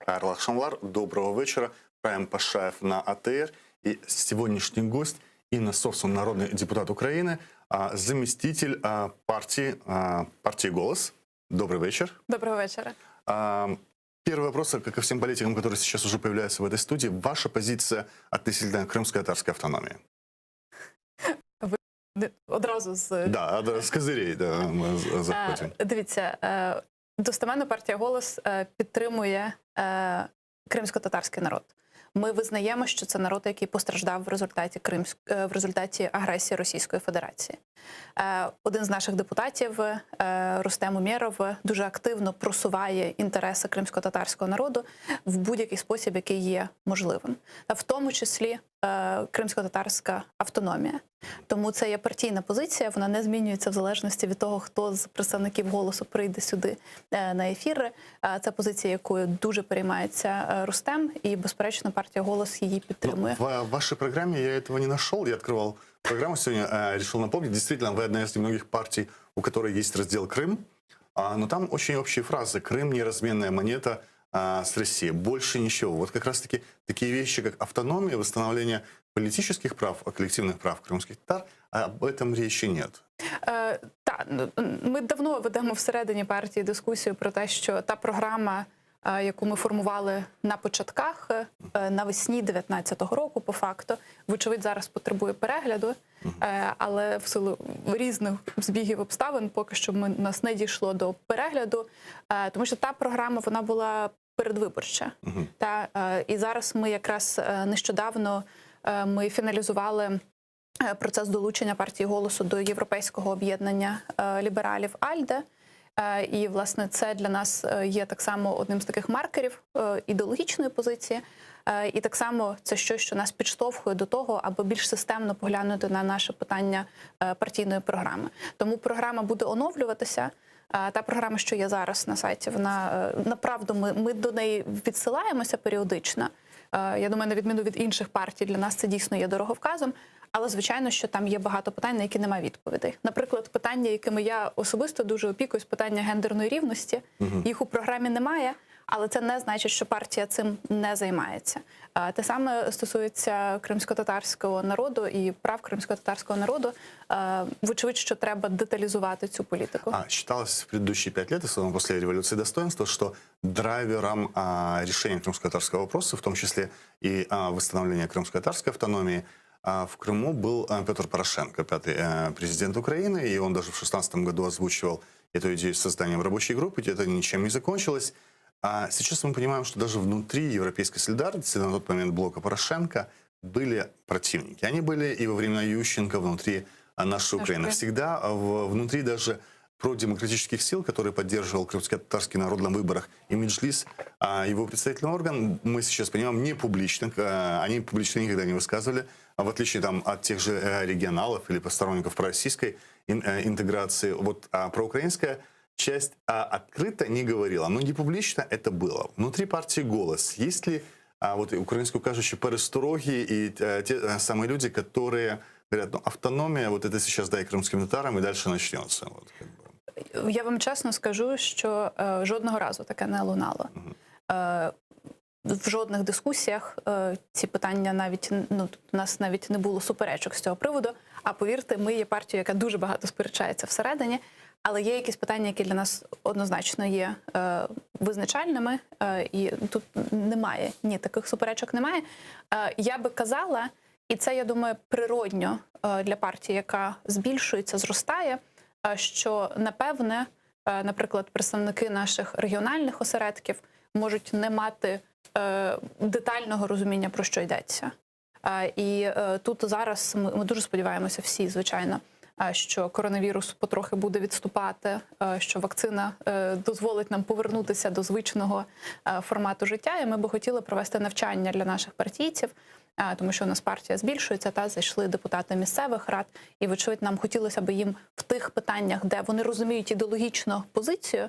Кайрал Акшамлар, доброго вечера. Раим Пашаев на АТР. И сегодняшний гость Инна Совсун, народный депутат Украины, заместитель партии «Голос». Добрый вечер. Доброго вечера. Первый вопрос, как и всем политикам, которые сейчас уже появляются в этой студии. Ваша позиция относительно крымско-татарской автономии? Одразу з... Да, з козирей, да, ми заходимо. Дивіться, достеменно партія «Голос» підтримує кримсько-татарський народ. Ми визнаємо, що це народ, який постраждав в результаті агресії Російської Федерації. Один з наших депутатів, Рустем Умєров, дуже активно просуває інтереси кримсько-татарського народу в будь-який спосіб, який є можливим. В тому числі кримсько-татарська автономія. Тому це є партійна позиція, вона не змінюється в залежності від того, хто з представників «Голосу» прийде сюди на ефіри. Це позиція, якою дуже переймається Рустем, і, безперечно, партія «Голос» її підтримує. В вашей программе я этого не нашел. Я открывал программу сегодня, решил напомнить. Действительно, вы одна из немногих партий, у которой есть раздел «Крым». Но там очень общие фразы. «Крым – неразменная монета с Россией». Больше ничего. Вот как раз-таки такие вещи, как автономия, восстановление политических прав, коллективных прав крымских татар, об этом речи нет. Так, ми давно ведемо всередині партії дискусію про те, що та програма, яку ми формували на початках, навесні 2019 року, по факту, вочевидь, зараз потребує перегляду, але в силу різних збігів обставин поки що нас не дійшло до перегляду, тому що та програма, вона була передвиборча. І зараз ми якраз нещодавно ми фіналізували процес долучення партії «Голосу» до Європейського об'єднання лібералів «Альде». І, власне, це для нас є так само одним з таких маркерів ідеологічної позиції. І так само це щось, що нас підштовхує до того, аби більш системно поглянути на наше питання партійної програми. Тому програма буде оновлюватися. Та програма, що є зараз на сайті, вона, направду, ми до неї відсилаємося періодично. Я думаю, на відміну від інших партій, для нас це дійсно є дороговказом. Але, звичайно, що там є багато питань, на які немає відповідей. Наприклад, питання, якими я особисто дуже опікуюсь, питання гендерної рівності. Їх у програмі немає, але це не значить, що партія цим не займається. Те саме стосується кримсько-татарського народу і прав кримсько-татарського народу. Вочевидь, що треба деталізувати цю політику. Считалось в предыдущие 5 лет, особенно после революции достоинства, что драйвером решения крымско-татарского вопроса, в том числе и восстановления крымско-татарской автономии, в Крыму был Петр Порошенко, 5-й президент Украины, и он даже в 2016 году озвучивал эту идею с созданием рабочей группы, это ничем не закончилось. А сейчас мы понимаем, что даже внутри европейской солидарности, на тот момент блока Порошенко, были противники. Они были и во времена Ющенко внутри нашей Украины. Всегда внутри даже продемократических сил, которые поддерживал крымско-татарский народ на выборах, и Меджлис, его представительный орган, мы сейчас понимаем, не публично, они публично никогда не высказывали, в отличие от тех же регионалов или посторонников пророссийской интеграции. Вот проукраинская часть открыто не говорила, но не публично это было. Внутри партии «Голос» есть ли вот украинскую кажущие перестороги и те самые люди, которые говорят, автономия, вот это сейчас дай крымским татарам, и дальше начнется. Вот, как бы. Я вам чесно скажу, що жодного разу таке не лунало. В жодних дискусіях ці питання навіть, у нас навіть не було суперечок з цього приводу. А повірте, ми є партією, яка дуже багато сперечається всередині, але є якісь питання, які для нас однозначно є визначальними, і тут немає, таких суперечок немає. Я би казала, і це, я думаю, природньо для партії, яка збільшується, зростає, що, напевне, наприклад, представники наших регіональних осередків можуть не мати детального розуміння, про що йдеться. І тут зараз ми дуже сподіваємося всі, звичайно, що коронавірус потрохи буде відступати, що вакцина дозволить нам повернутися до звичного формату життя. І ми би хотіли провести навчання для наших партійців, тому що у нас партія збільшується, зайшли депутати місцевих рад, і, вочевидь, нам хотілося б їм в тих питаннях, де вони розуміють ідеологічну позицію,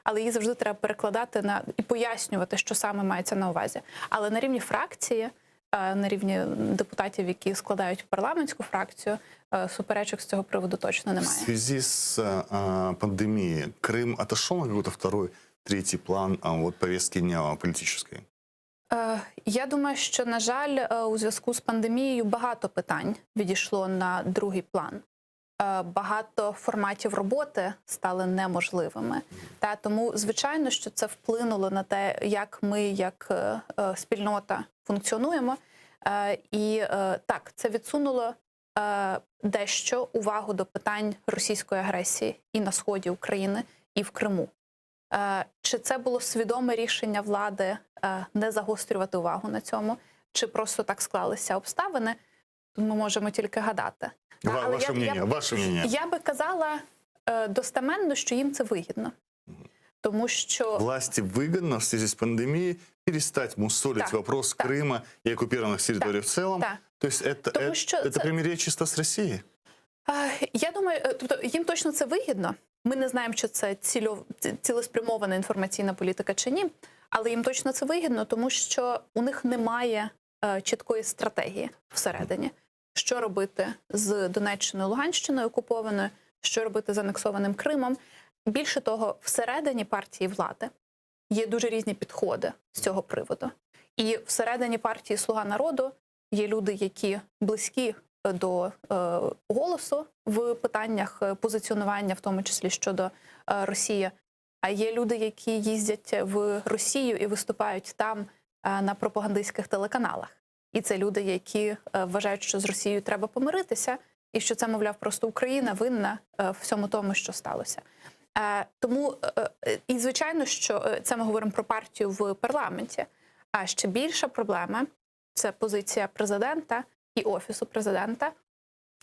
але її завжди треба перекладати і пояснювати, що саме мається на увазі. Але на рівні фракції, на рівні депутатів, які складають парламентську фракцію, суперечок з цього приводу точно немає. В связи с пандемией Крым отошел на какой-то второй третий план вот повестки дня политической? Я думаю, що, на жаль, у зв'язку з пандемією багато питань відійшло на другий план. Багато форматів роботи стали неможливими. Тому, звичайно, що це вплинуло на те, як ми, як спільнота, функціонуємо. І так, це відсунуло дещо увагу до питань російської агресії і на сході України, і в Криму. Чи це було свідоме рішення влади не загострювати увагу на цьому, чи просто так склалися обставини, ми можемо тільки гадати. Ваше мнение. Я би казала достеменно, що їм це вигідно. Тому що... Власти выгодно в связи с пандемией перестать мусолить вопрос Крыма и оккупированных территорий в целом. То есть это примирение чисто с Россией? Я думаю, тобто їм точно це вигідно. Ми не знаємо, чи це цілеспрямована інформаційна політика чи ні, але їм точно це вигідно, тому що у них немає чіткої стратегії всередині. Що робити з Донеччиною, Луганщиною окупованою, що робити з анексованим Кримом. Більше того, всередині партії влади є дуже різні підходи з цього приводу. І всередині партії «Слуга народу» є люди, які близькі до голосу в питаннях позиціонування, в тому числі щодо Росії. А є люди, які їздять в Росію і виступають там на пропагандистських телеканалах. І це люди, які вважають, що з Росією треба помиритися, і що це, мовляв, просто Україна винна в всьому тому, що сталося. Тому, і звичайно, що це ми говоримо про партію в парламенті. А ще більша проблема – це позиція президента і Офісу президента,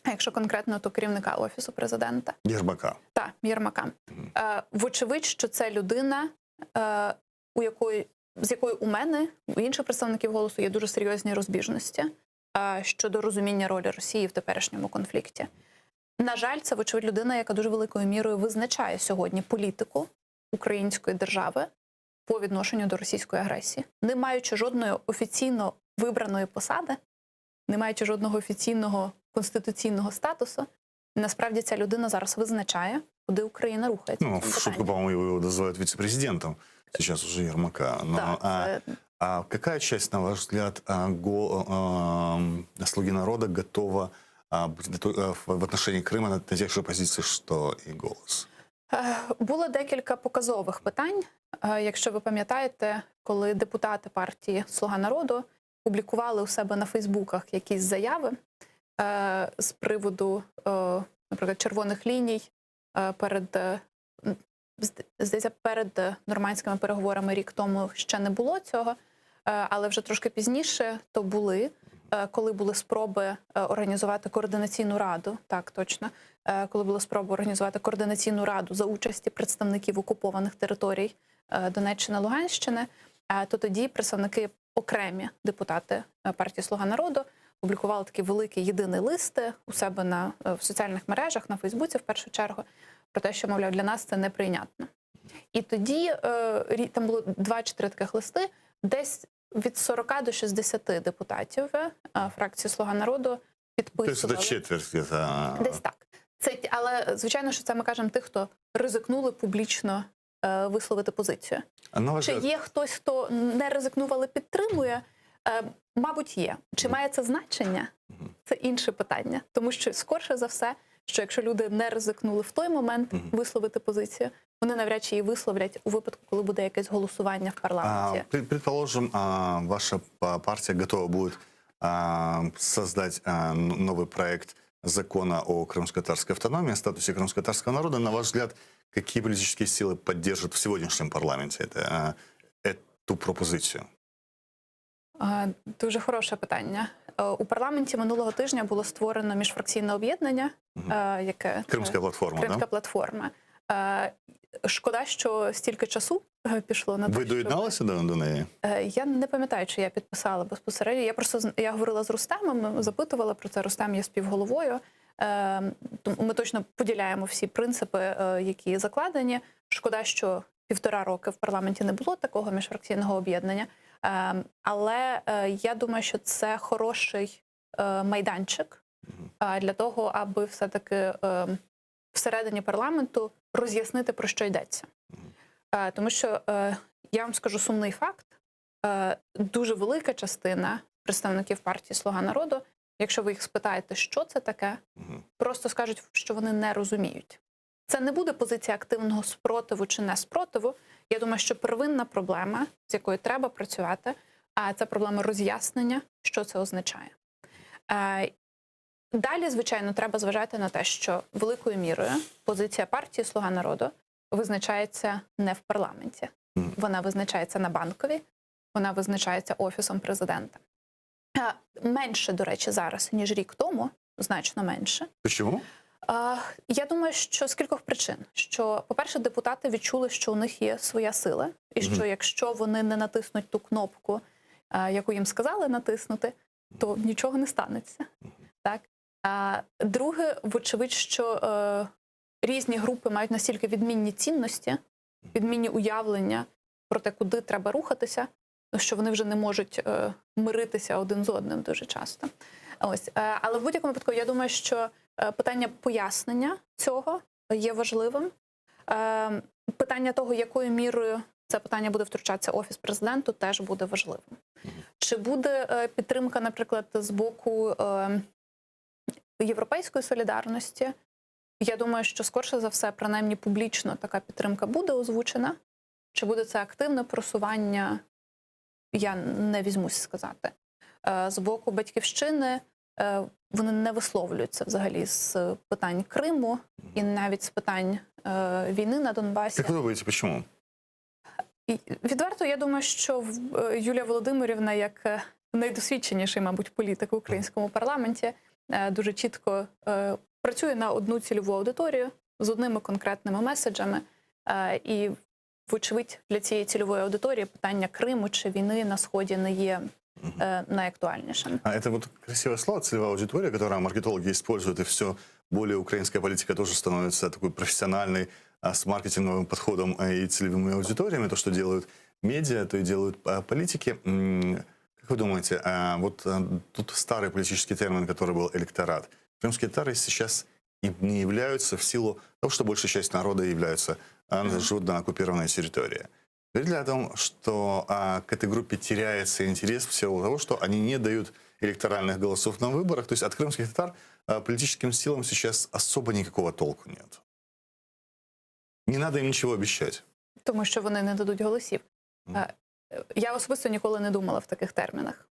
а якщо конкретно, то керівника Офісу президента. Єрмака. Так, Єрмака. Вочевидь, що це людина, з якою у мене, у інших представників «Голосу» є дуже серйозні розбіжності щодо розуміння ролі Росії в теперішньому конфлікті. На жаль, це, вочевидь, людина, яка дуже великою мірою визначає сьогодні політику української держави по відношенню до російської агресії. Не маючи жодної офіційно вибраної посади, не маючи жодного офіційного конституційного статусу, насправді ця людина зараз визначає, куди Україна рухається. Ну, в шутку, по-моему, его называют вице-президентом, сейчас уже Ермака. Но, а какая часть, на ваш взгляд, «Слуги народа» готова в отношении Крима на тех же позициях, що і «Голос»? Було декілька показових питань. Якщо ви пам'ятаєте, коли депутати партії «Слуга народу» публікували у себе на фейсбуках якісь заяви з приводу, наприклад, червоних ліній перед нормандськими переговорами рік тому ще не було цього, але вже трошки пізніше то були, коли були спроби організувати координаційну раду, так, точно, коли були спроби організувати координаційну раду за участі представників окупованих територій Донеччини, Луганщини, то тоді представники, окремі депутати партії «Слуга народу» публікували такий великий єдиний лист у себе в соціальних мережах, на Фейсбуці в першу чергу, про те, що, мовляв, для нас це неприйнятно. І тоді там було 2 чи 3 таких листи, десь від 40 до 60 депутатів фракції «Слуга народу» підписували. Тобто це четверть? Десь так. Але, звичайно, що це ми кажемо тих, хто ризикнули публічно висловити позицію. Чи є хтось, хто не ризикнув, але підтримує? Мабуть, є. Чи має це значення? Це інше питання. Тому що, скорше за все, що якщо люди не ризикнули в той момент висловити позицію, вони навряд чи її висловлять у випадку, коли буде якесь голосування в парламенті. Предположим, ваша партия готова будет создать новый проект закона о крымско-татарской автономии, о статусе крымско-татарского народа. На ваш взгляд, какие политические силы поддержат в сегодняшнем парламенте эту пропозицію? Дуже хороше питання. У парламенті минулого тижня було створено міжфракційне об'єднання, яке Кримська платформа. Кримська платформа. Шкода, що стільки часу пішло на те. Ви доєдналися до неї? Я не пам'ятаю, чи я підписала безпосередньо. Я говорила з Рустемом, запитувала про це. Рустем є співголовою. Ми точно поділяємо всі принципи, які закладені. Шкода, що 1,5 роки в парламенті не було такого міжфракційного об'єднання. Але я думаю, що це хороший майданчик для того, аби все-таки всередині парламенту роз'яснити, про що йдеться. Тому що я вам скажу сумний факт: дуже велика частина представників партії «Слуга народу», якщо ви їх спитаєте, що це таке, просто скажуть, що вони не розуміють. Це не буде позиція активного спротиву чи не спротиву. Я думаю, що первинна проблема, з якою треба працювати, це проблема роз'яснення, що це означає. Далі, звичайно, треба зважати на те, що великою мірою позиція партії «Слуга народу» визначається не в парламенті. Вона визначається на Банковій, вона визначається Офісом президента. Менше, до речі, зараз, ніж рік тому, значно менше. Чому? Я думаю, що з кількох причин. Що, по-перше, депутати відчули, що у них є своя сила, і що якщо вони не натиснуть ту кнопку, яку їм сказали натиснути, то нічого не станеться. Так? Друге, вочевидь, що різні групи мають настільки відмінні цінності, відмінні уявлення про те, куди треба рухатися, що вони вже не можуть миритися один з одним дуже часто. Ось. Але в будь-якому випадку, я думаю, що питання пояснення цього є важливим. Питання того, якою мірою це питання буде втручатися Офіс президенту, теж буде важливим. Чи буде підтримка, наприклад, з боку Європейської солідарності? Я думаю, що скорше за все, принаймні публічно така підтримка буде озвучена. Чи буде це активне просування, я не візьмусь сказати. З боку Батьківщини вони не висловлюються взагалі з питань Криму і навіть з питань війни на Донбасі. Як ви думаєте, чому? Відверто, я думаю, що Юлія Володимирівна, як найдосвідченіший, мабуть, політик в українському парламенті, дуже чітко працює на одну цільову аудиторію з одними конкретними меседжами. І, вочевидь, для цієї цільової аудиторії питання Криму чи війни на Сході не є наиактуальнейшим. Это вот красивое слово, целевая аудитория, которое маркетологи используют, и все более украинская политика тоже становится такой профессиональной, с маркетинговым подходом и целевыми аудиториями. То, что делают медиа, то и делают политики. Как вы думаете, вот тут старый политический термин, который был электорат. Крымские татары сейчас им не являются в силу того, что большая часть народа являются, живут на оккупированной территории. Говорит ли о том, что к этой группе теряется интерес в силу того, что они не дают электоральных голосов на выборах? То есть от крымских татар политическим силам сейчас особо никакого толку нет. Не надо им ничего обещать. Тому що вони не дадуть голосів. Я особисто ніколи не думала в таких термінах.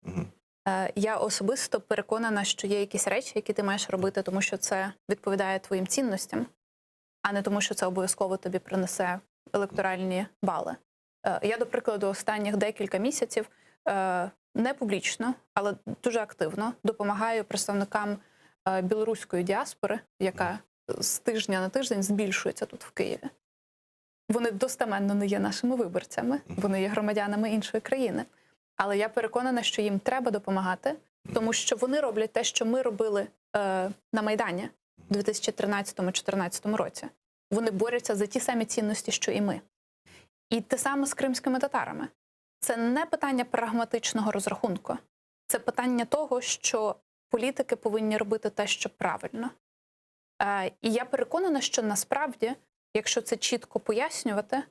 Я особисто переконана, що є якісь речі, які ти маєш робити, тому що це відповідає твоїм цінностям, а не тому, що це обов'язково тобі принесе електоральні бали. Я, до прикладу, останніх декілька місяців не публічно, але дуже активно допомагаю представникам білоруської діаспори, яка з тижня на тиждень збільшується тут в Києві. Вони достеменно не є нашими виборцями, вони є громадянами іншої країни. Але я переконана, що їм треба допомагати, тому що вони роблять те, що ми робили на Майдані у 2013-2014 році. Вони борються за ті самі цінності, що і ми. І те саме з кримськими татарами. Це не питання прагматичного розрахунку. Це питання того, що політики повинні робити те, що правильно. І я переконана, що насправді, якщо це чітко пояснювати,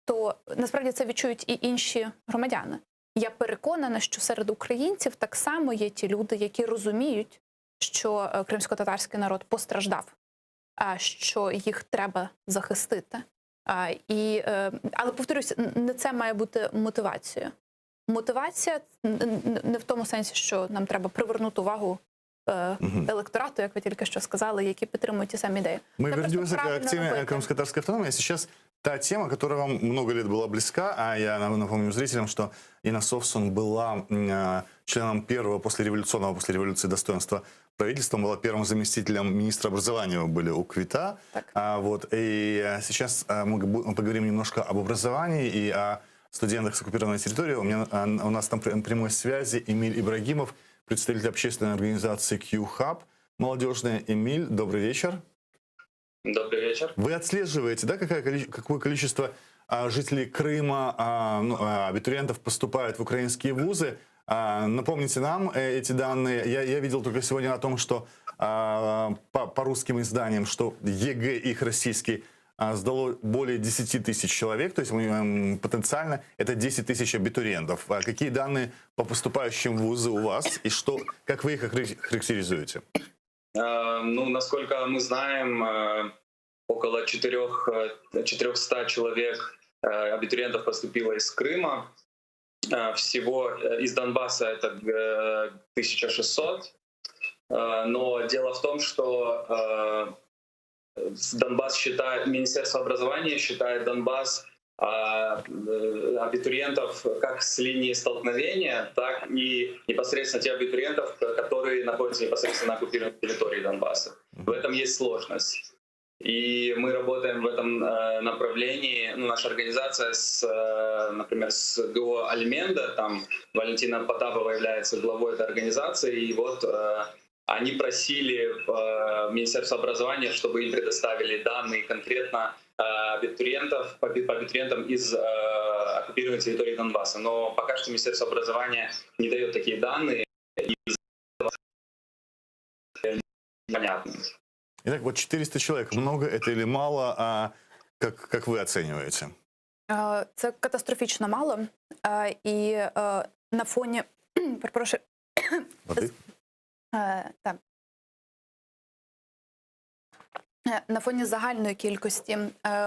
то насправді це відчують і інші громадяни. Я переконана, що серед українців так само є ті люди, які розуміють, що кримсько-татарський народ постраждав, що їх треба захистити. Але, повторюсь, не це має бути мотивацією. Мотивація не в тому сенсі, що нам треба привернути увагу электорату, как вы только что сказали, які підтримують ті самі ідеї. Мы вернемся к теме крымско-татарской автономии. Сейчас та тема, которая вам много лет была близка, а я напомню зрителям, что Инна Совсун была членом первого после революции достоинства правительства, была первым заместителем министра образования, вы были у КВИТА. И сейчас мы поговорим немножко об образовании и о студентах с оккупированной территории. У нас там прямой связи Эмиль Ибрагимов, представитель общественной организации Q-Hub, молодежная. Эмиль, добрый вечер. Добрый вечер. Вы отслеживаете, да, какое количество жителей Крыма, абитуриентов поступают в украинские вузы? Напомните нам эти данные. Я видел только сегодня о том, что по русским изданиям, что ЕГЭ их российский сдало более 10 тысяч человек, то есть потенциально это 10 тысяч абитуриентов. А какие данные по поступающим в вузы у вас и что, как вы их характеризуете? Ну, насколько мы знаем, около 400 человек абитуриентов поступило из Крыма. Всего из Донбасса это 1600. Но дело в том, что Донбасс считает, Министерство образования считает Донбасс абитуриентов как с линии столкновения, так и непосредственно тех абитуриентов, которые находятся непосредственно на оккупированной территории Донбасса. В этом есть сложность. И мы работаем в этом направлении. Ну, наша организация, например, с ГО «Альменда», там Валентина Потапова является главой этой организации, и вот они просили Министерство образования, чтобы им предоставили данные конкретно абитуриентов, по абитуриентам из оккупированной территории Донбасса. Но пока что Министерство образования не дает такие данные, и непонятно. Итак, вот 400 человек, много это или мало, а как вы оцениваете? Це катастрофічно мало. І на фоні, перепрошую, Воды? так. На фоні загальної кількості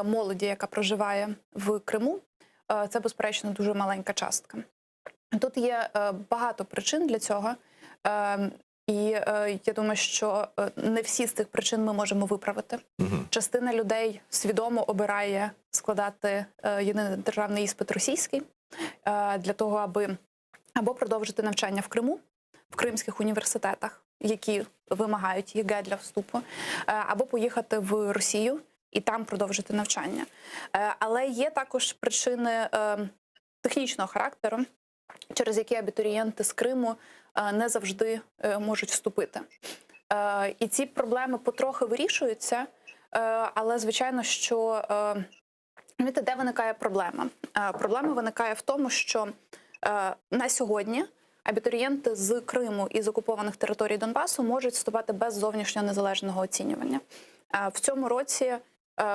молоді, яка проживає в Криму, це, безперечно, дуже маленька частка. Тут є багато причин для цього. І я думаю, що не всі з цих причин ми можемо виправити. Частина людей свідомо обирає складати єдиний державний іспит російський для того, аби або продовжити навчання в Криму, в кримських університетах, які вимагають ЄГЕ для вступу, або поїхати в Росію і там продовжити навчання. Але є також причини технічного характеру, через які абітурієнти з Криму не завжди можуть вступити. І ці проблеми потрохи вирішуються, але, звичайно, що де виникає проблема? Проблема виникає в тому, що на сьогодні абітурієнти з Криму і з окупованих територій Донбасу можуть вступати без зовнішнього незалежного оцінювання. В цьому році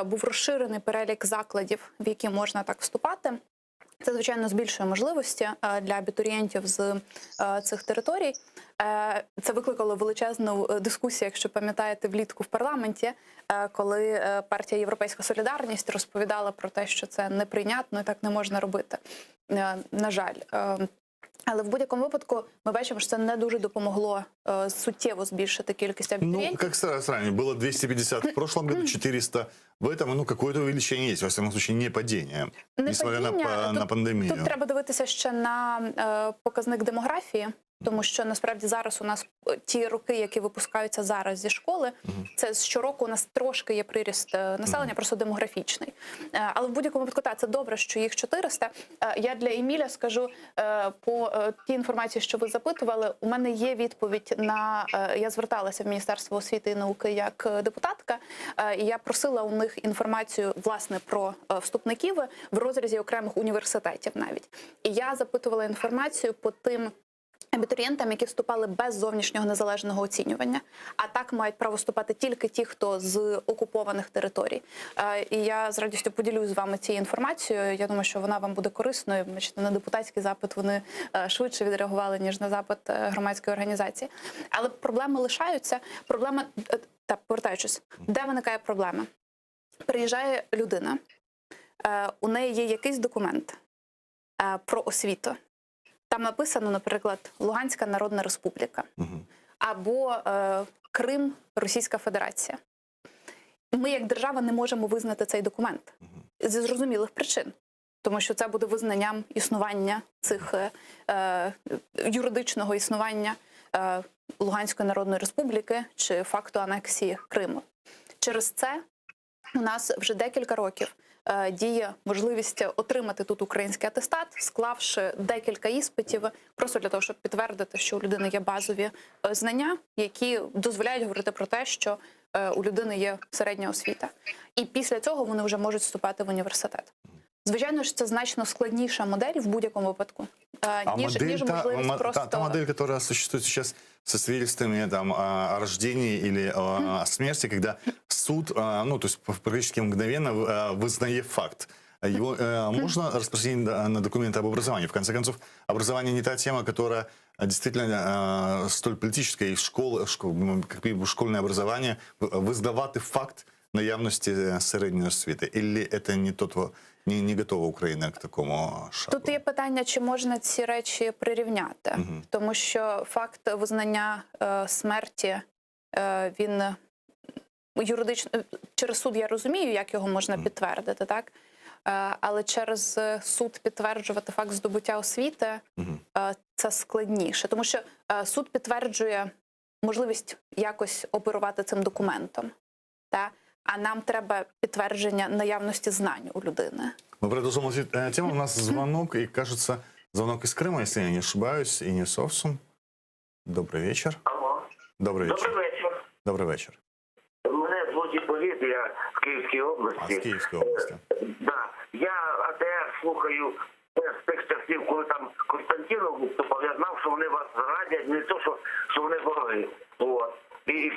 був розширений перелік закладів, в які можна так вступати. Це, звичайно, збільшує можливості для абітурієнтів з цих територій. Це викликало величезну дискусію, якщо пам'ятаєте, влітку в парламенті, коли партія «Європейська солідарність» розповідала про те, що це неприйнятно і так не можна робити. На жаль. Але в будь-якому випадку ми бачимо, що це не дуже допомогло суттєво збільшити кількість абітурієнтів. Ну, как сравнить? Было 250 в прошлом году, 400 в этом, ну, какое-то увеличение есть, во всяком случае, не падение, несмотря на пандемию. Тут треба дивитися ще на показник демографії, тому що насправді зараз у нас ті роки, які випускаються зараз зі школи, це щороку у нас трошки є приріст населення, просто демографічний. Але в будь-якому випадку, це добре, що їх 400. Я для Еміля скажу, по тій інформації, що ви запитували, у мене є відповідь на... Я зверталася в Міністерство освіти і науки як депутатка, і я просила у них інформацію, власне, про вступників в розрізі окремих університетів навіть. І я запитувала інформацію по тим абітурієнтам, які вступали без зовнішнього незалежного оцінювання. А так мають право вступати тільки ті, хто з окупованих територій. І я з радістю поділюсь з вами цією інформацією. Я думаю, що вона вам буде корисною. Бачите, на депутатський запит вони швидше відреагували, ніж на запит громадської організації. Але проблеми лишаються. Проблема, повертаючись, де виникає проблема? Приїжджає людина, у неї є якийсь документ про освіту. Там написано, наприклад, Луганська Народна Республіка або Крим, Російська Федерація. Ми як держава не можемо визнати цей документ зі зрозумілих причин. Тому що це буде визнанням існування цих юридичного існування Луганської Народної Республіки чи факту анексії Криму. Через це у нас вже декілька років діє можливість отримати тут український атестат, склавши декілька іспитів, просто для того, щоб підтвердити, що у людини є базові знання, які дозволяють говорити про те, що у людини є середня освіта. І після цього вони вже можуть вступати в університет. Звичайно ж, це значно складніша модель в будь-якому випадку, ніж можливість просто... Та модель, которая существует сейчас со свидетельствами там, о рождении или о смерти, когда суд, ну, то есть практически мгновенно вызнает факт. Его можно распространить на документы об образовании. В конце концов, образование не та тема, которая действительно столь политическая, и как бы школьное образование, визнавати факт наявності середньої освіти. Или це не готова Україна к такому шагу? Тут є питання, чи можна ці речі прирівняти. Тому що факт визнання смерті, він юридично, через суд я розумію, як його можна підтвердити, так? Але через суд підтверджувати факт здобуття освіти це складніше. Тому що суд підтверджує можливість якось оперувати цим документом. Так? А нам треба підтвердження наявності знань у людини. Мы продолжим эту тему. У нас звонок, и кажется, звонок из Крыма, если я не ошибаюсь, и не совсем. Добрый вечер. Алло. Добрый вечер. Добрий вечір. Добрый вечер. Мене звуть Іпполіт, я з Київської області. З Київської області. Да. Я АТР слухаю з тих часів, коли там Константинов виступав, я знав, що вони вас радять, не то, що вони вороги. От. І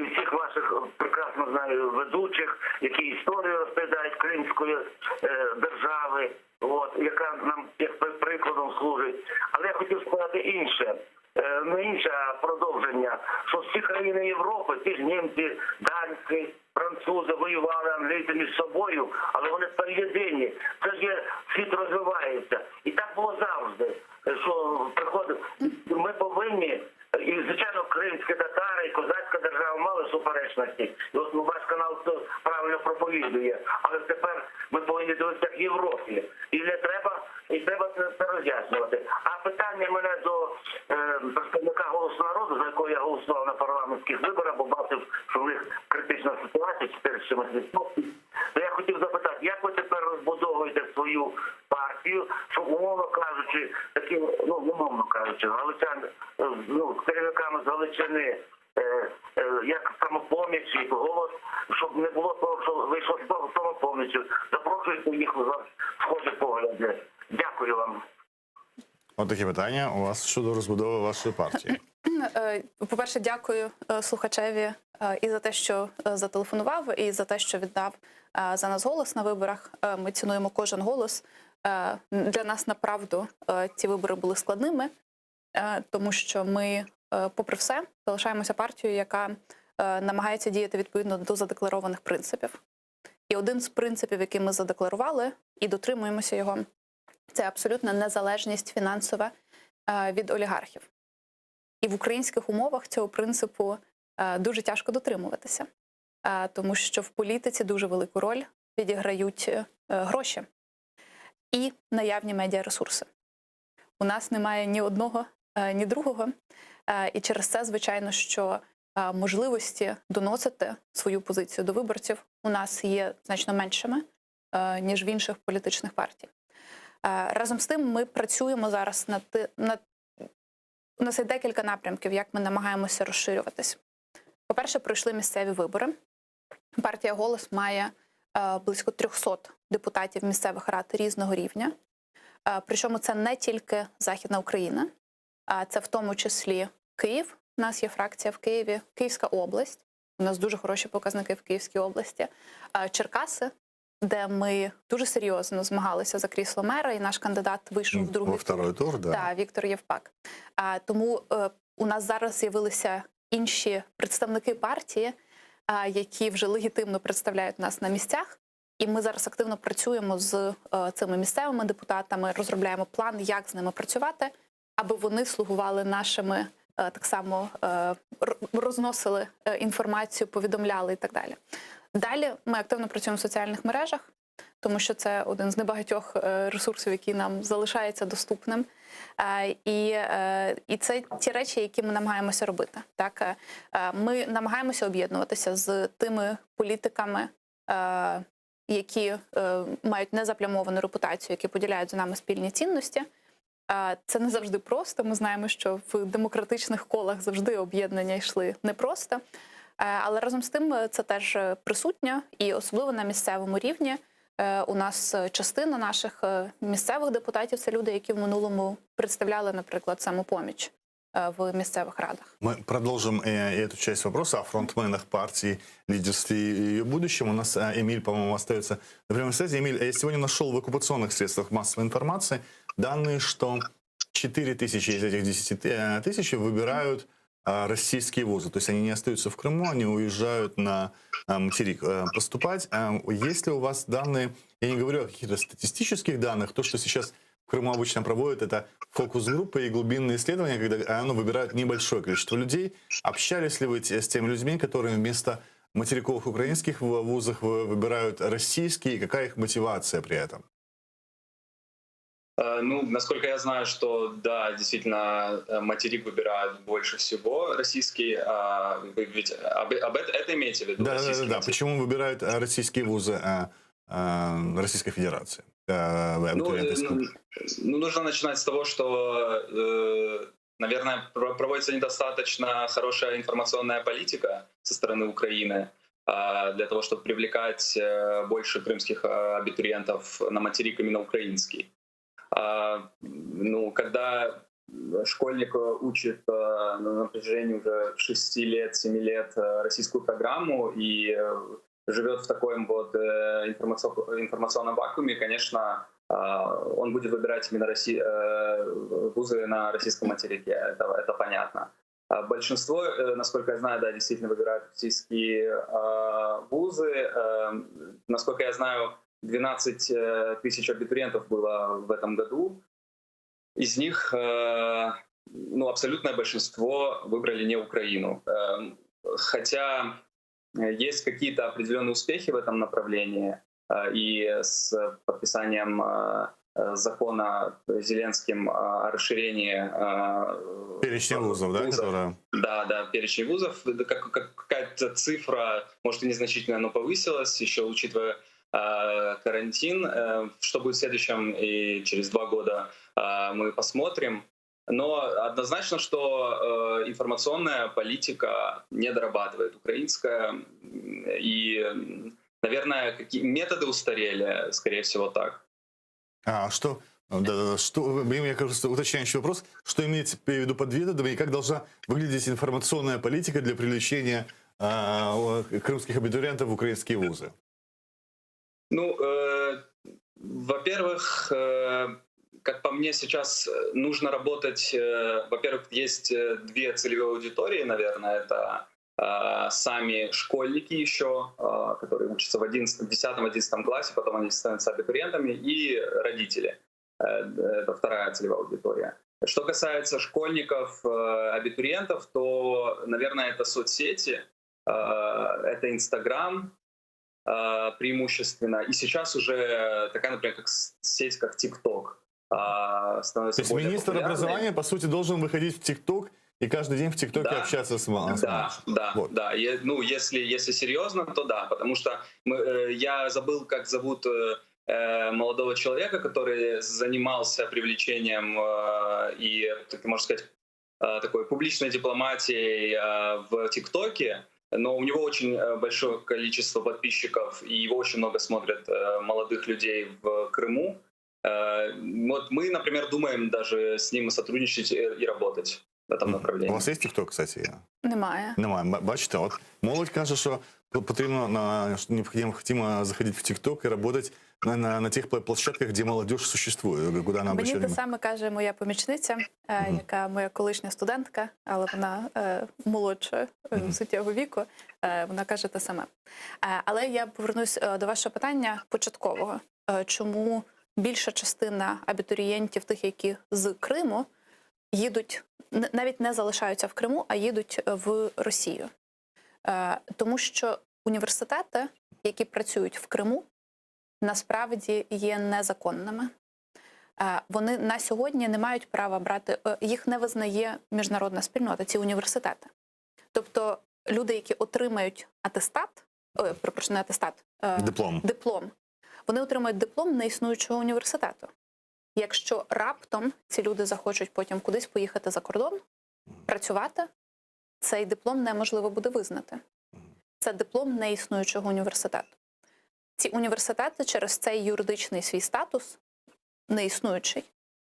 всіх ваших прекрасно знаю ведучих, які історію розповідають Кримської держави, от, яка нам як прикладом служить. Але я хотів сказати інше. Не інше, а продовження, що всі країни Європи, ті ж німці, данці, французи воювали, англійці між собою, але вони тепер єдині. Це ж є, світ розвивається. І так було завжди, що приходить, ми повинні, і звичайно кримські татари, і козацька держава мали суперечності. І от ваш канал це правильно проповідує. Але тепер ми повинні дивитися як в Європі. І не треба, це роз'яснювати. А питання мене до представника «Голосу народу», за якого я голосував на парламентських виборах, бо бачив, що в них критична ситуація, 4%. То я хотів запитати, як ви тепер розбудовуєте свою партію, щоб, умовно кажучи, такі, ну, умовно кажучи, галичан, ну, з керівниками з Галичини, як самопоміч і голос, щоб не було того, що вийшло з самопомічю. Запрошуйте їх в схожі погляди. Дякую вам. От такі питання у вас щодо розбудови вашої партії. По-перше, дякую слухачеві і за те, що зателефонував, і за те, що віддав за нас голос на виборах. Ми цінуємо кожен голос. Для нас, направду, ці вибори були складними, тому що ми, попри все, залишаємося партією, яка намагається діяти відповідно до задекларованих принципів. І один з принципів, який ми задекларували, і дотримуємося його, це абсолютна незалежність фінансова від олігархів. І в українських умовах цього принципу дуже тяжко дотримуватися, тому що в політиці дуже велику роль відіграють гроші і наявні медіаресурси. У нас немає ні одного, ні другого, і через це, звичайно, що можливості доносити свою позицію до виборців у нас є значно меншими, ніж в інших політичних партій. Разом з тим ми працюємо зараз у нас є декілька напрямків, як ми намагаємося розширюватись. По-перше, пройшли місцеві вибори. Партія «Голос» має близько 300 депутатів місцевих рад різного рівня. Причому це не тільки Західна Україна, а це в тому числі Київ. У нас є фракція в Києві, Київська область. У нас дуже хороші показники в Київській області. Черкаси, де ми дуже серйозно змагалися за крісло мера, і наш кандидат вийшов в другий тур. Да. Так, Віктор Євпак. Тому у нас зараз з'явилися інші представники партії, які вже легітимно представляють нас на місцях. І ми зараз активно працюємо з цими місцевими депутатами, розробляємо план, як з ними працювати, аби вони слугували нашими, так само розносили інформацію, повідомляли і так далі. Далі ми активно працюємо в соціальних мережах, тому що це один з небагатьох ресурсів, який нам залишається доступним. І це ті речі, які ми намагаємося робити. Так? Ми намагаємося об'єднуватися з тими політиками, які мають незаплямовану репутацію, які поділяють з нами спільні цінності. Це не завжди просто. Ми знаємо, що в демократичних колах завжди об'єднання йшли непросто. Але разом з тим це теж присутньо, і особливо на місцевому рівні У нас частина наших місцевих депутатів – це люди, які в минулому представляли, наприклад, «Самопоміч» в місцевих радах. Мы продолжим эту часть вопроса о фронтменах партии, лидерстве и ее будущем. У нас Эмиль, по-моему, остается на прямой связи. Эмиль, я сегодня нашел в оккупационных средствах массовой информации данные, что 4 тысячи из этих 10 тысяч выбирают российские вузы. То есть они не остаются в Крыму, они уезжают на материк поступать. Есть ли у вас данные, я не говорю о каких-то статистических данных, то, что сейчас в Крыму обычно проводят, это фокус-группы и глубинные исследования, когда выбирают небольшое количество людей. Общались ли вы с теми людьми, которые вместо материковых украинских вузов выбирают российские, и какая их мотивация при этом? Ну, насколько я знаю, что да, действительно, материк выбирают больше всего российский. Вы ведь это имеете в виду? Да. Почему выбирают российские вузы Российской Федерации? Нужно начинать с того, что, наверное, проводится недостаточно хорошая информационная политика со стороны Украины для того, чтобы привлекать больше крымских абитуриентов на материк именно украинский. Когда школьник учит на протяжении уже 6 лет, 7 лет российскую программу и живет в таком вот информационном вакууме, конечно, он будет выбирать именно вузы на российском материке, это понятно. Большинство, насколько я знаю, да, действительно выбирают российские вузы. Насколько я знаю, 12 тысяч абитуриентов было в этом году. Из них абсолютное большинство выбрали не Украину. Хотя есть какие-то определенные успехи в этом направлении. И с подписанием закона Зеленским о расширении перечня вузов, да? Да, перечень вузов. Какая-то цифра, может, и незначительно, но повысилась, еще учитывая карантин. Что будет в следующем и через 2 года, мы посмотрим. Но однозначно, что информационная политика не дорабатывает украинская. И, наверное, методы устарели, скорее всего, так. Мне кажется, уточняющий вопрос, что имеется в виду под методами и как должна выглядеть информационная политика для привлечения крымских абитуриентов в украинские вузы? Во-первых, как по мне, сейчас нужно работать. Во-первых, есть 2 целевые аудитории, наверное. Это сами школьники еще, которые учатся в 10-11 классе, потом они становятся абитуриентами, и родители. Это 2-я целевая аудитория. Что касается школьников, абитуриентов, то, наверное, это соцсети, это Инстаграм, преимущественно. И сейчас уже такая, например, сеть, как ТикТок, становится более популярной. Министр образования, по сути, должен выходить в ТикТок и каждый день в ТикТоке общаться с малышем. Да. Если серьезно, то да. Потому что я забыл, как зовут молодого человека, который занимался привлечением и, можно сказать, такой публичной дипломатией в ТикТоке. Но у него очень большое количество подписчиков, и его очень много смотрят молодых людей в Крыму. Вот мы, например, думаем даже с ним сотрудничать и работать в этом направлении. У вас є TikTok, кстати? Немає. Бачите, от молодь каже, що потрібно необхідно заходити в TikTok і працювати на тих площадках, де молодь существує, куди нам Мені те саме каже моя помічниця, яка моя колишня студентка, але вона молодша суттєвого віку. Вона каже те саме. Але я повернусь до вашого питання початкового. Чому більша частина абітурієнтів, тих, які з Криму, їдуть, навіть не залишаються в Криму, а їдуть в Росію? Тому що університети, які працюють в Криму, насправді є незаконними. Вони на сьогодні не мають права брати, їх не визнає міжнародна спільнота, ці університети. Тобто люди, які отримають диплом, вони отримають диплом неіснуючого університету. Якщо раптом ці люди захочуть потім кудись поїхати за кордон, працювати, цей диплом неможливо буде визнати. Це диплом неіснуючого університету. ці університети через цей юридичний свій статус, неіснуючий,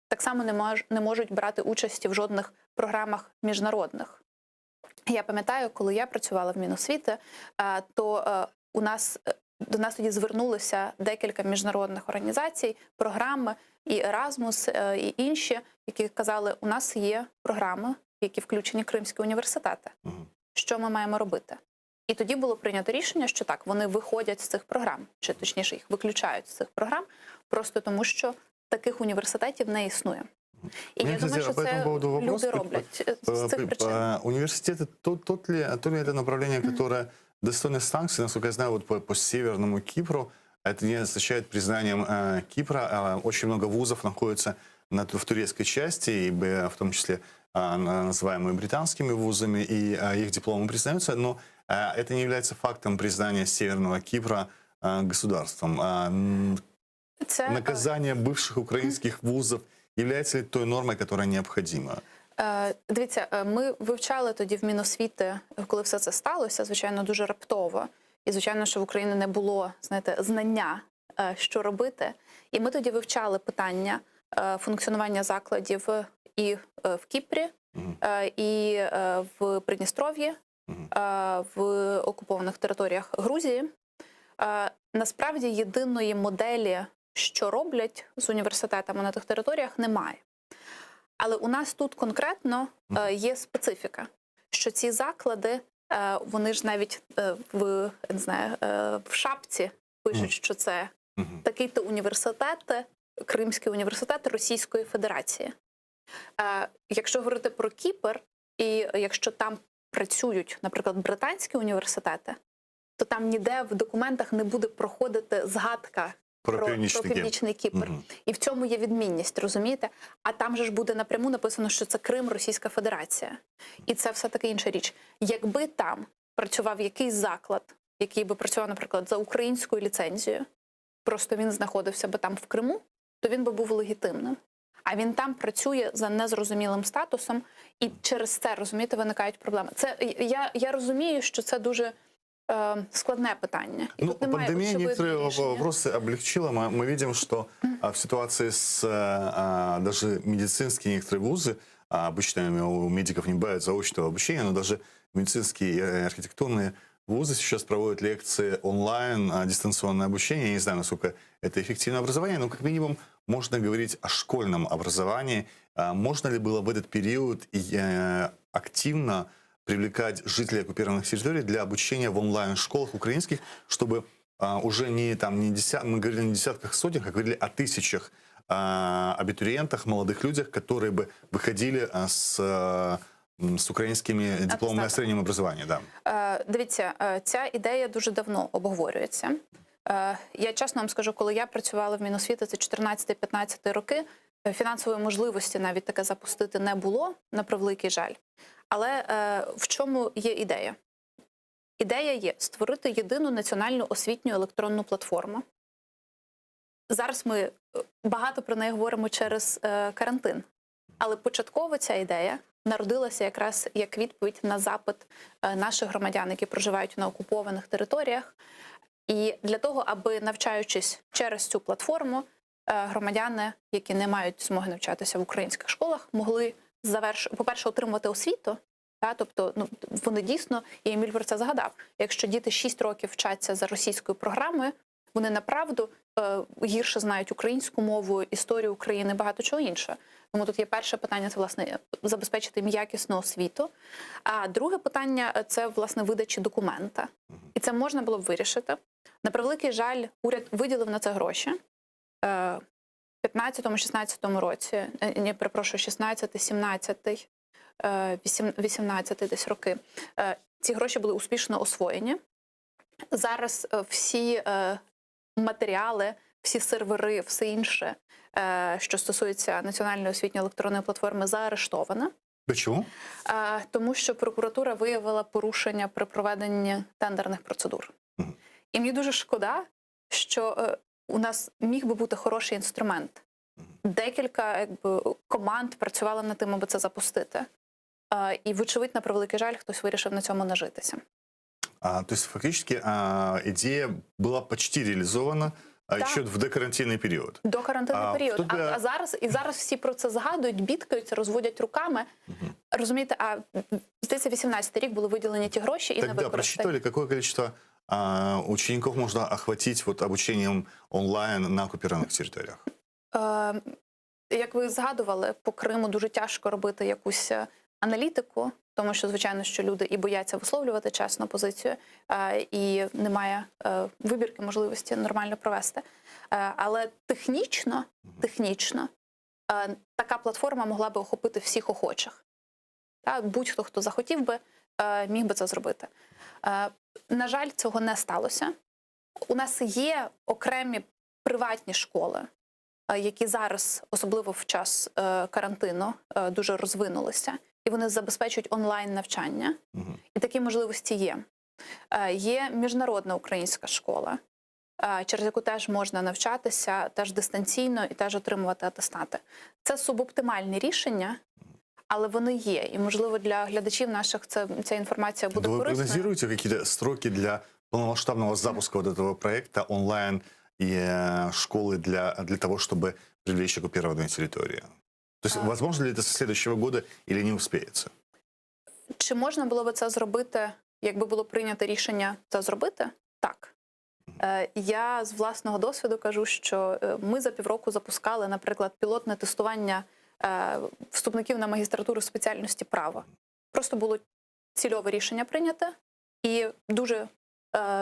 так само не можуть брати участі в жодних програмах міжнародних. Я пам'ятаю, коли я працювала в Міносвіти, то до нас тоді звернулися декілька міжнародних організацій, програми, і Еразмус, і інші, які казали, у нас є програми, які включені кримські університети. Що ми маємо робити? І тоді було прийнято рішення, що так, вони виходять з цих програм, чи точніше їх виключають з цих програм, просто тому що таких університетів не існує. І я думаю, що це люди роблять з цих причин. Университеты, то ли это направление, которое достойно санкций, насколько я знаю, вот по Северному Кипру, это не означает признанием Кипра. Очень много вузов находится в турецкой части, и в том числе называемые британскими вузами, и их дипломы признаются, но это не является фактом признания Северного Кипра государством. Наказание бывших украинских вузов является ли той нормой, которая необходима? Дивіться, ми вивчали тоді в Міносвіти, коли все це сталося, звичайно, дуже раптово. І, звичайно, що в Україні не було, знаєте, знання, що робити. І ми тоді вивчали питання функціонування закладів і в Кіпрі, і в Придністров'ї, в окупованих територіях Грузії. Насправді, єдиної моделі, що роблять з університетами на тих територіях, немає. Але у нас тут конкретно є специфіка, що ці заклади, вони ж навіть в шапці пишуть, що це такий-то університет, Кримський університет Російської Федерації. Якщо говорити про Кіпр, і якщо там працюють, наприклад, британські університети, то там ніде в документах не буде проходити згадка про Північний Кіпр. І в цьому є відмінність, розумієте? А там же ж буде напряму написано, що це Крим, Російська Федерація. І це все-таки інша річ. Якби там працював якийсь заклад, який би працював, наприклад, за українською ліцензією, просто він знаходився би там в Криму, то він би був легітимним. А він там працює за незрозумілим статусом, і через це, розумієте, виникають проблеми. Це, я розумію, що це дуже складное питание. Ну, пандемия некоторые вопросы облегчила. Мы видим, что в ситуации с даже медицинские некоторые вузы, обычно у медиков не бывает заочного обучения, но даже медицинские и архитектурные вузы сейчас проводят лекции онлайн, дистанционное обучение. Я не знаю, насколько это эффективное образование, но как минимум можно говорить о школьном образовании. Можно ли было в этот период активно привлекать жителей оккупированных территорий для обучения в онлайн-школах украинских, чтобы уже не мы говорили не десятках, сотнях, а говорили о тысячах абитуриентах, молодых людях, которые бы выходили з українськими дипломами середньому образуванні. Да. Дивіться, ця ідея дуже давно обговорюється. Я чесно вам скажу, коли я працювала в Міносвіти, це 14-15 роки, фінансової можливості навіть таке запустити не було, на превеликий жаль. Але в чому є ідея? Ідея є створити єдину національну освітню електронну платформу. Зараз ми багато про неї говоримо через карантин. Але початково ця ідея народилася якраз як відповідь на запит наших громадян, які проживають на окупованих територіях. І для того, аби, навчаючись через цю платформу, громадяни, які не мають змоги навчатися в українських школах, могли по-перше, отримувати освіту, тобто вони дійсно, і Еміль про це згадав, якщо діти 6 років вчаться за російською програмою, вони направду гірше знають українську мову, історію України, багато чого іншого. Тому тут є перше питання, це, власне, забезпечити їм якісну освіту. А друге питання – це, власне, видачі документа. І це можна було б вирішити. На превеликий жаль, уряд виділив на це гроші. 15-16 році, не, перепрошую, 16-17, 18 десь роки, ці гроші були успішно освоєні. Зараз всі матеріали, всі сервери, все інше, що стосується Національної освітньої електронної платформи, заарештовано. Чому? Тому що прокуратура виявила порушення при проведенні тендерних процедур. І мені дуже шкода, що у нас міг би бути хороший інструмент. Декілька команд працювали над тим, аби це запустити. І, вочевидь, на превеликий жаль, хтось вирішив на цьому нажитися. То есть фактически идея была почти реализована Да. еще в докарантинный период. До карантинний період. тут би- А зараз всі про це згадують, бідкаються, розводять руками. Розумієте, здається, 18-й рік були виділені ті гроші і не Тогда використані. просчитывали, какое количество учеников можно охватить вот обучением онлайн на оккупированных территориях? Як ви згадували, по Криму дуже тяжко робити якусь аналітику, тому що, звичайно, що люди і бояться висловлювати чесну позицію, і немає вибірки, можливості нормально провести. Але технічно така платформа могла би охопити всіх охочих. Будь-хто, хто захотів би, міг би це зробити. На жаль, цього не сталося. У нас є окремі приватні школи, які зараз, особливо в час карантину, дуже розвинулися, і вони забезпечують онлайн-навчання. І такі можливості є. Є міжнародна українська школа, через яку теж можна навчатися, теж дистанційно і теж отримувати атестати. Це субоптимальні рішення, але вони є. І, можливо, для глядачів наших ця інформація буде Вы корисною. прогнозируете какие-то сроки для полномасштабного запуска вот этого проекта онлайн и школы для того, чтобы привлечь оккупированные территории? То есть, возможно ли это со следующего года или не успеется? Чи можна було би це зробити, якби було прийнято рішення це зробити? Так. Я з власного досвіду кажу, що ми за півроку запускали, наприклад, пілотне тестування вступників на магістратуру спеціальності права. Просто було цільове рішення прийняте і дуже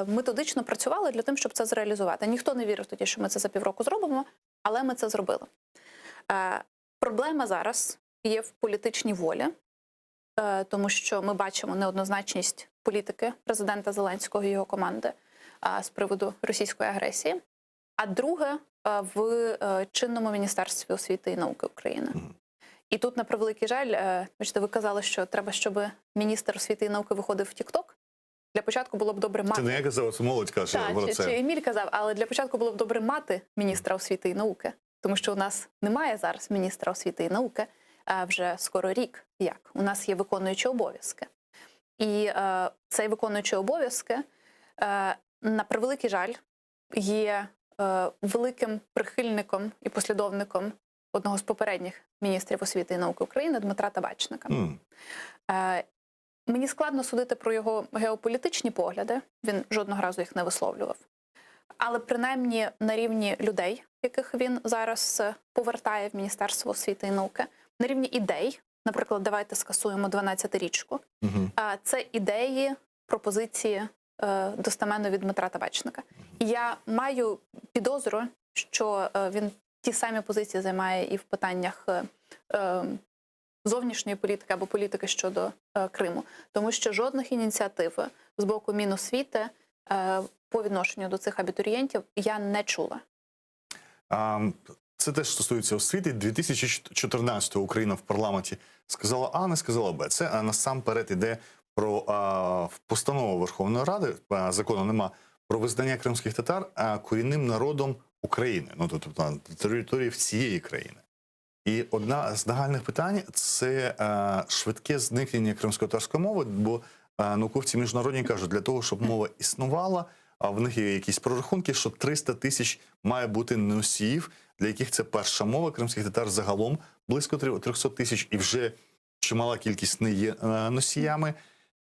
методично працювали для того, щоб це зреалізувати. Ніхто не вірив тоді, що ми це за півроку зробимо, але ми це зробили. Проблема зараз є в політичній волі, тому що ми бачимо неоднозначність політики президента Зеленського і його команди з приводу російської агресії. А друге, в чинному Міністерстві освіти і науки України. І тут, на превеликий жаль, бачите, ви казали, що треба, щоб міністр освіти і науки виходив в TikTok. Для початку було б добре мати... Це не я казав, це молодь каже про Так, це. чи Еміль казав, але для початку було б добре мати міністра освіти і науки. Тому що у нас немає зараз міністра освіти і науки вже скоро рік. Як? У нас є виконуючі обов'язки. І цей виконуючий обов'язки, на превеликий жаль, є великим прихильником і послідовником одного з попередніх міністрів освіти і науки України Дмитра Табачника. Мені складно судити про його геополітичні погляди, він жодного разу їх не висловлював. Але принаймні на рівні людей, яких він зараз повертає в Міністерство освіти і науки, на рівні ідей, наприклад, давайте скасуємо 12-річку, це ідеї, пропозиції достеменно від Дмитра Табачника. І я маю підозру, що він ті самі позиції займає і в питаннях зовнішньої політики або політики щодо Криму. Тому що жодних ініціатив з боку Міносвіти по відношенню до цих абітурієнтів я не чула. Це теж стосується освіти. 2014-го Україна в парламенті сказала А, не сказала Б. Це насамперед іде про постанову Верховної Ради, закону нема, про визнання кримських татар корінним народом України, ну тобто на території всієї країни. І одна з нагальних питань – це швидке зникнення кримськотатарської мови, бо науковці міжнародні кажуть, для того, щоб мова існувала, в них є якісь прорахунки, що 300 тисяч має бути носіїв, для яких це перша мова. Кримських татар загалом близько 300 тисяч, і вже чимала кількість не є носіями.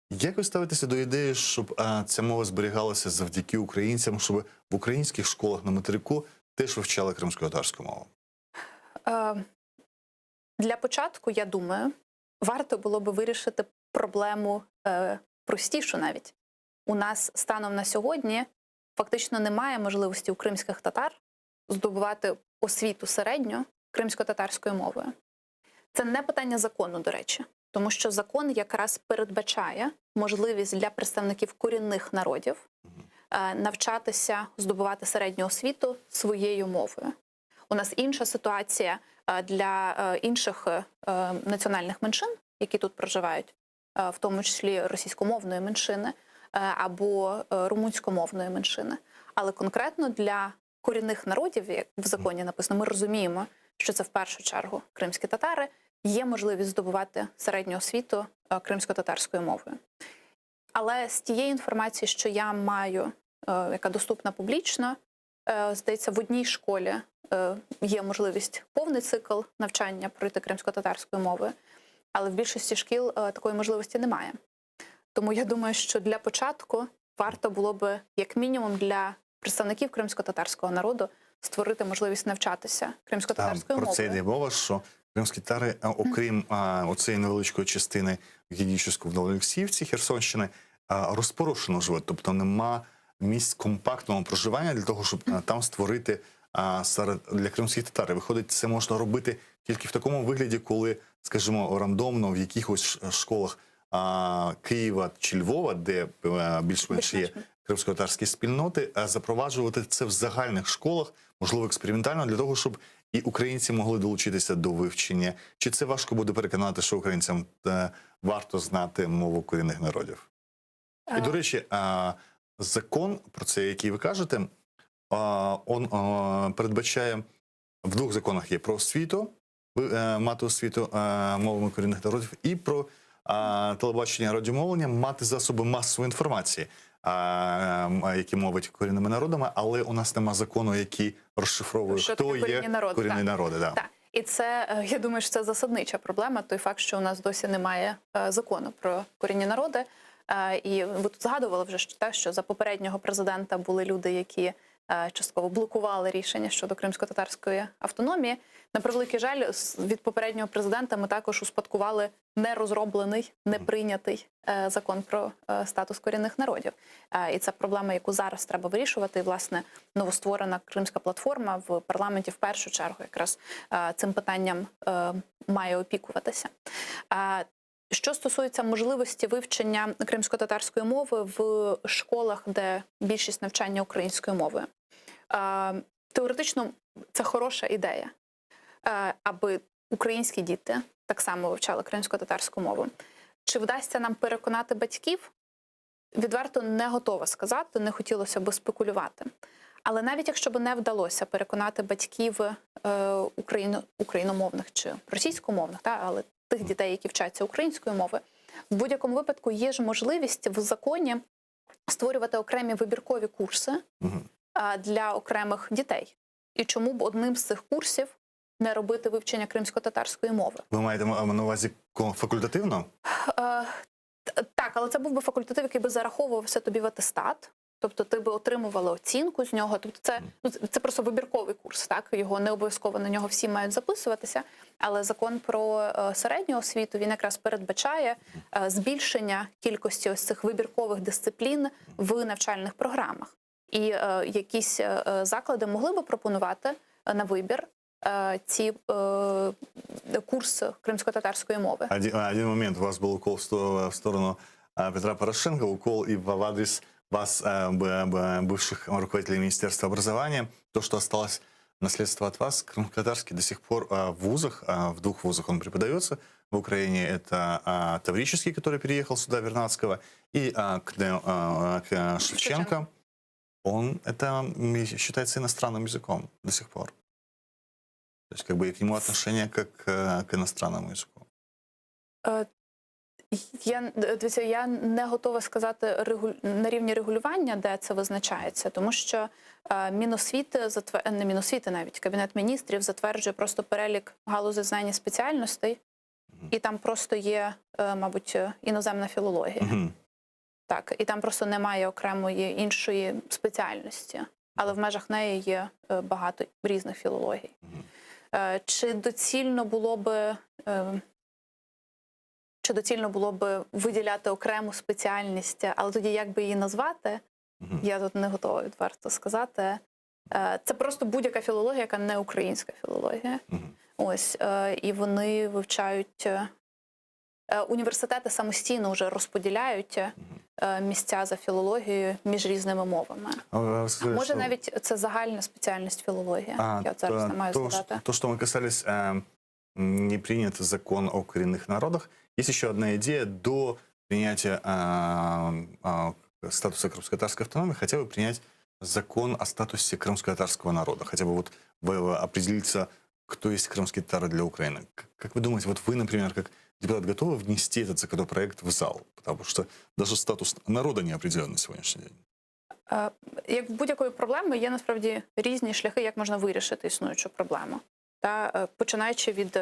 Як ви ставитеся до ідеї, щоб ця мова зберігалася завдяки українцям, щоб в українських школах на материку теж вивчали кримськотатарську мову? Для початку, я думаю, варто було би вирішити проблему простішу навіть. У нас станом на сьогодні фактично немає можливості у кримських татар здобувати освіту середню кримсько-татарською мовою. Це не питання закону, до речі, тому що закон якраз передбачає можливість для представників корінних народів навчатися, здобувати середню освіту своєю мовою. У нас інша ситуація для інших національних меншин, які тут проживають, в тому числі російськомовної меншини або румунськомовної меншини. Але конкретно для корінних народів, як в законі написано, ми розуміємо, що це в першу чергу кримські татари, є можливість здобувати середню освіту кримсько-татарською мовою. Але з тієї інформації, що я маю, яка доступна публічно, здається, в одній школі є можливість повний цикл навчання пройти кримсько-татарською мовою, але в більшості шкіл такої можливості немає. Тому я думаю, що для початку варто було би, як мінімум, для представників кримсько-татарського народу створити можливість навчатися кримсько-татарською Про це мовою. йде мова, що кримські татари, окрім оцієї невеличкої частини Генічівську в Новоолексіївці, Херсонщини, розпорошено живуть. Тобто нема місць компактного проживання для того, щоб там створити для кримських татар. Виходить, це можна робити тільки в такому вигляді, коли, скажімо, рандомно в якихось школах Києва чи Львова, де більш-менш є кримсько-татарські спільноти, запроваджувати це в загальних школах, можливо, експериментально, для того, щоб і українці могли долучитися до вивчення. Чи це важко буде переконати, що українцям варто знати мову корінних народів? І, до речі, закон, про це, який ви кажете, він передбачає, в двох законах є про освіту, мати освіту мовами корінних народів, і про телебачення, радіомовлення, мати засоби масової інформації, які мовить корінними народами, але у нас нема закону, який розшифровує, Що хто таке є корінні народи, корінні так. народи. Да. Так. І це, я думаю, що це засаднича проблема, той факт, що у нас досі немає закону про корінні народи. І ви тут згадували вже те, що за попереднього президента були люди, які частково блокували рішення щодо кримсько-татарської автономії. На превеликий жаль, від попереднього президента ми також успадкували нерозроблений, неприйнятий закон про статус корінних народів. І це проблема, яку зараз треба вирішувати. І, власне, новостворена Кримська платформа в парламенті в першу чергу якраз цим питанням має опікуватися. Що стосується можливості вивчення кримсько-татарської мови в школах, де більшість навчання українською мовою, теоретично це хороша ідея, аби українські діти так само вивчали кримсько-татарську мову. Чи вдасться нам переконати батьків? Відверто не готова сказати, не хотілося б спекулювати. Але навіть якщо б не вдалося переконати батьків україномовних чи російськомовних, але тих дітей, які вчаться українською мовою, в будь-якому випадку є ж можливість в законі створювати окремі вибіркові курси для окремих дітей. І чому б одним з цих курсів не робити вивчення кримсько-татарської мови? Ви маєте на увазі факультативно? Так, але це був би факультатив, який би зараховувався тобі в атестат. Тобто ти би отримувала оцінку з нього. Тобто це просто вибірковий курс, так? Його не обов'язково на нього всі мають записуватися. Але закон про середню освіту, він якраз передбачає збільшення кількості ось цих вибіркових дисциплін в навчальних програмах. І якісь заклади могли би пропонувати на вибір ці курси кримсько-татарської мови. Один момент. У вас был укол в сторону Петра Порошенко, укол и в адрес вас, бывших руководителей Министерства образования. То, что осталось наследство от вас, крымско-татарский до сих пор в вузах, в двух вузах он преподается в Украине. Это Таврический, который переехал сюда, Вернадского, и Шевченко. Это считается иностранным языком до сих пор. То есть, как бы, к нему отношение как к иностранному языку. Я не готова сказати на рівні регулювання, де це визначається, тому що Міносвіти, не Міносвіти навіть, Кабінет міністрів затверджує просто перелік галузей знань і спеціальностей, і там просто є, мабуть, іноземна філологія. Так, і там просто немає окремої іншої спеціальності, але в межах неї є багато різних філологій. Чи доцільно було би виділяти окрему спеціальність, але тоді як би її назвати, я тут не готова відверто сказати. Це просто будь-яка філологія, яка не українська філологія. Ось, і вони вивчають, університети самостійно вже розподіляють місця за філологією між різними мовами. Може навіть це загальна спеціальність філологія, я зараз не маю згадати. То, что мы касались, не принят закон о коренных народах. Есть еще одна идея: до принятия статуса крымско-татарской автономии хотя бы принять закон о статусе крымско-татарского народа. Хотя бы вот определиться, кто есть крымские татары для Украины. Как вы думаете, вот вы, например, как депутаты готовы внести этот законопроект в зал? Потому что даже статус народа не определен на сегодняшний день. Як в будь-якої проблеми, є насправді різні шляхи, як можна вирішити існуючу проблему. Починаючи від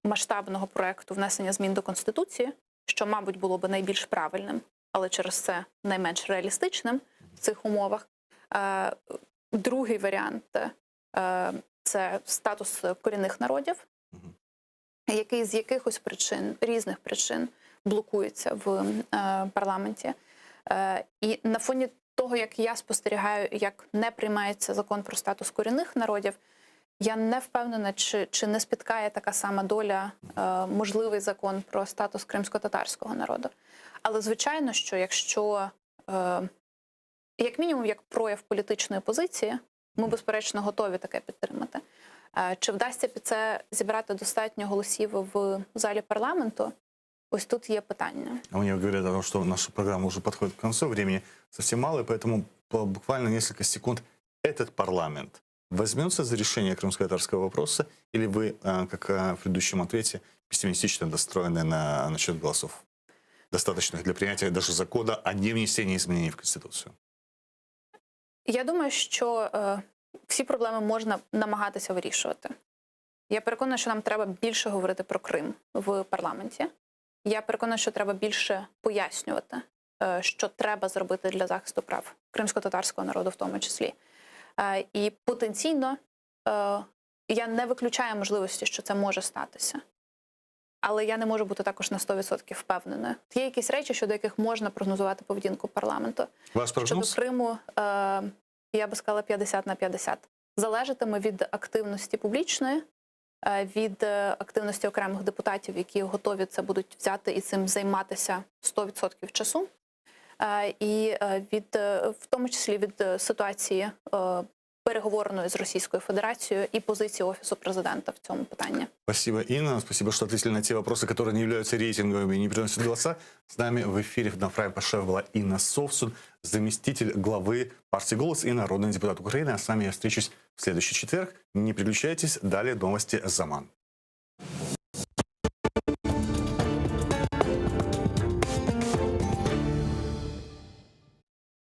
масштабного проекту внесення змін до Конституції, що, мабуть, було би найбільш правильним, але через це найменш реалістичним в цих умовах. Другий варіант – це статус корінних народів, який з якихось причин, різних причин, блокується в парламенті. І на фоні того, як я спостерігаю, як не приймається закон про статус корінних народів, я не впевнена, чи не спіткає така сама доля можливий закон про статус кримсько-татарського народу. Але звичайно, що якщо, як мінімум, як прояв політичної позиції, ми, безперечно, готові таке підтримати. Чи вдасться під це зібрати достатньо голосів в залі парламенту? Ось тут є питання. Мне говорят о том, что наша программа уже подходит к концу, времени совсем мало, и поэтому буквально несколько секунд. Этот парламент возьмется за решение крымско-татарского вопроса, или вы, как в предыдущем ответе, пессимистично настроены насчет голосов, достаточных для принятия даже закона о невнесении изменений в Конституцию? Я думаю, що всі проблеми можна намагатися вирішувати. Я переконана, що нам треба більше говорити про Крим в парламенті. Я переконана, що треба більше пояснювати, що треба зробити для захисту прав кримсько-татарського народу в тому числі. І потенційно я не виключаю можливості, що це може статися. Але я не можу бути також на 100% впевненою. Є якісь речі, щодо яких можна прогнозувати поведінку парламенту. Ваш прогноз? Щодо Криму, я би сказала 50/50. Залежатиме від активності публічної, від активності окремих депутатів, які готові це будуть взяти і цим займатися 100% часу. І в тому числі від ситуації переговорної з Російською Федерацією і позиції Офісу Президента в цьому питанні. Спасибо, Инна. Спасибо, что ответили на те вопросы, которые не являются рейтинговыми и не приносят голоса. С нами в эфире на Прайм Пашев была Инна Совсун, заместитель главы партии «Голос» и народный депутат Украины. А с вами я встречусь в следующий четверг. Не переключайтесь. Далее новости Заман.